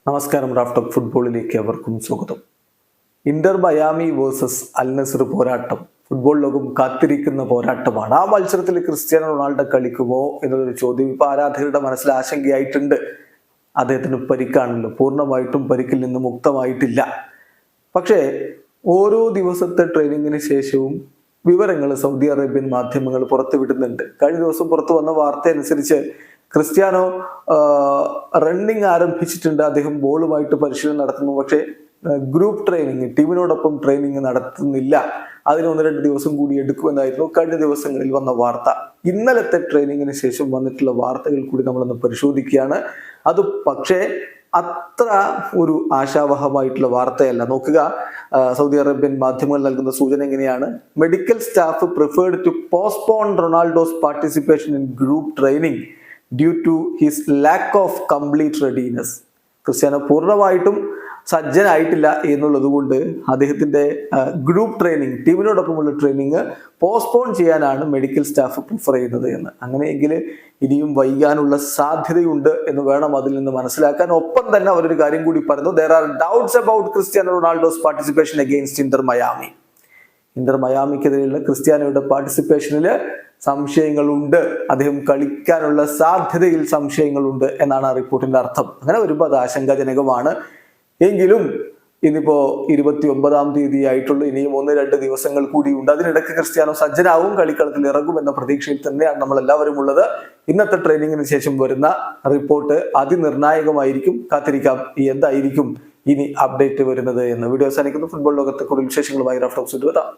നമസ്കാരം. Raf talk ഫുട്ബോളിലേക്ക് അവർക്കും സ്വാഗതം. Inter Miami versus Al Nassr പോരാട്ടം ഫുട്ബോൾ ലോകം കാത്തിരിക്കുന്ന പോരാട്ടമാണ്. ആ മത്സരത്തിൽ ക്രിസ്ത്യാനോ റൊണാൾഡോ കളിക്കുമോ എന്നുള്ളൊരു ചോദ്യം ഇപ്പോൾ ആരാധകരുടെ മനസ്സിൽ ആശങ്കയായിട്ടുണ്ട്. അദ്ദേഹത്തിന് പരിക്കാണല്ലോ, പൂർണ്ണമായിട്ടും പരിക്കിൽ നിന്ന് മുക്തമായിട്ടില്ല. പക്ഷേ ഓരോ ദിവസത്തെ ട്രെയിനിങ്ങിന് ശേഷവും വിവരങ്ങൾ സൗദി അറേബ്യൻ മാധ്യമങ്ങൾ പുറത്തുവിടുന്നുണ്ട്. കഴിഞ്ഞ ദിവസം പുറത്തു വന്ന വാർത്ത അനുസരിച്ച് ക്രിസ്ത്യാനോ റണ്ണിങ് ആരംഭിച്ചിട്ടുണ്ട്. അദ്ദേഹം ബോളുമായിട്ട് പരിശീലനം നടത്തുന്നു. പക്ഷേ ഗ്രൂപ്പ് ട്രെയിനിങ്, ടീമിനോടൊപ്പം ട്രെയിനിങ് നടത്തുന്നില്ല. അതിന് 1-2 ദിവസം കൂടി എടുക്കുമെന്നായിരുന്നു കഴിഞ്ഞ ദിവസങ്ങളിൽ വന്ന വാർത്ത. ഇന്നലത്തെ ട്രെയിനിങ്ങിന് ശേഷം വന്നിട്ടുള്ള വാർത്തകൾ കൂടി നമ്മളൊന്ന് പരിശോധിക്കുകയാണ്. അത് പക്ഷേ അത്ര ഒരു ആശാവഹമായിട്ടുള്ള വാർത്തയല്ല. നോക്കുക, സൗദി അറേബ്യൻ മാധ്യമങ്ങൾ നൽകുന്ന സൂചന എങ്ങനെയാണ്: medical staff preferred to postpone Ronaldo's participation in group training due to his lack of complete readiness. Cristiano പൂർണ്ണമായിട്ടും സജ്ജനായിട്ടില്ല എന്നുള്ളത് കൊണ്ട് അദ്ദേഹത്തിന്റെ ഗ്രൂപ്പ് ട്രെയിനിങ്, ടീമിനോടൊപ്പമുള്ള ട്രെയിനിങ് പോസ്റ്റ്പോൺ ചെയ്യാനാണ് മെഡിക്കൽ സ്റ്റാഫ് പ്രിഫർ ചെയ്യുന്നത് എന്ന്. അങ്ങനെയെങ്കിൽ ഇനിയും വൈകാനുള്ള സാധ്യതയുണ്ട് എന്ന് വേണം അതിൽ നിന്ന് മനസ്സിലാക്കാൻ. ഒപ്പം തന്നെ അവരൊരു കാര്യം കൂടി പറഞ്ഞു: there are doubts about Cristiano Ronaldo's participation against Inter Miami. Inter മയാമിക്കെതിരെയുള്ള ക്രിസ്ത്യാനോയുടെ പാർട്ടിസിപ്പേഷനിൽ സംശയങ്ങളുണ്ട്, അദ്ദേഹം കളിക്കാനുള്ള സാധ്യതയിൽ സംശയങ്ങളുണ്ട് എന്നാണ് ആ റിപ്പോർട്ടിന്റെ അർത്ഥം. അങ്ങനെ വരുമ്പോൾ അത് ആശങ്കാജനകമാണ്. എങ്കിലും ഇന്നിപ്പോ 29-ാം തീയതി ആയിട്ടുള്ള ഇനിയും 1-2 ദിവസങ്ങൾ കൂടി ഉണ്ട്. അതിനിടയ്ക്ക് ക്രിസ്ത്യാനോ സജ്ജനാവും, കളിക്കളത്തിൽ ഇറങ്ങും എന്ന പ്രതീക്ഷയിൽ തന്നെയാണ് നമ്മൾ എല്ലാവരും ഉള്ളത്. ഇന്നത്തെ ട്രെയിനിങ്ങിന് ശേഷം വരുന്ന റിപ്പോർട്ട് അതിനിർണായകമായിരിക്കും. കാത്തിരിക്കാം എന്തായിരിക്കും ഇനി അപ്ഡേറ്റ് വരുന്നത് എന്ന്. വീഡിയോ അവസാനിക്കുന്നു. ഫുട്ബോൾ ലോകത്തെ കൂടുതൽ വിശേഷങ്ങളുമായി റാഫ് ടോക്സ് വരാം.